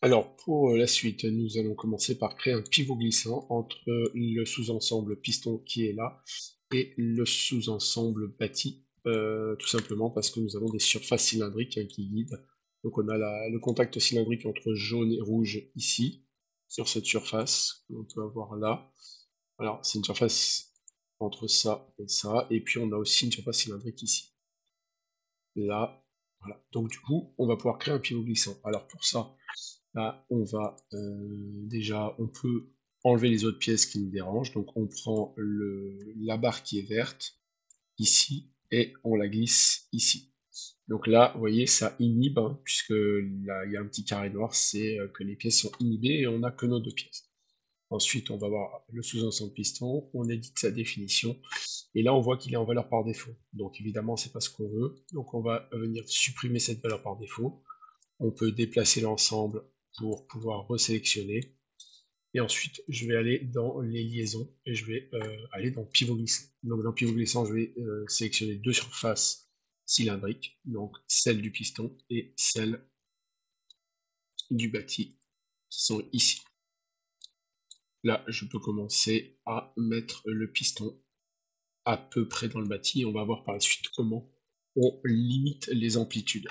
Alors, pour la suite, nous allons commencer par créer un pivot glissant entre le sous-ensemble piston qui est là et le sous-ensemble bâti, tout simplement parce que nous avons des surfaces cylindriques qui guident. Donc on a le contact cylindrique entre jaune et rouge ici, sur cette surface qu'on peut avoir là. Alors, c'est une surface entre ça, et puis on a aussi une surface cylindrique ici. Là, voilà. Donc du coup, on va pouvoir créer un pivot glissant. Alors pour ça, là, on va déjà, on peut enlever les autres pièces qui nous dérangent. Donc on prend la barre qui est verte ici et on la glisse ici. Donc là, vous voyez, ça inhibe, hein, puisque là, il y a un petit carré noir, c'est que les pièces sont inhibées et on n'a que nos deux pièces. Ensuite, on va voir le sous-ensemble piston, on édite sa définition, et là on voit qu'il est en valeur par défaut. Donc évidemment, c'est pas ce qu'on veut, donc on va venir supprimer cette valeur par défaut. On peut déplacer l'ensemble pour pouvoir resélectionner. Et ensuite, je vais aller dans les liaisons et je vais aller dans pivot glissant. Donc dans pivot glissant, je vais sélectionner deux surfaces cylindriques, donc celle du piston et celle du bâti, qui sont ici. Là, je peux commencer à mettre le piston à peu près dans le bâti et on va voir par la suite comment on limite les amplitudes.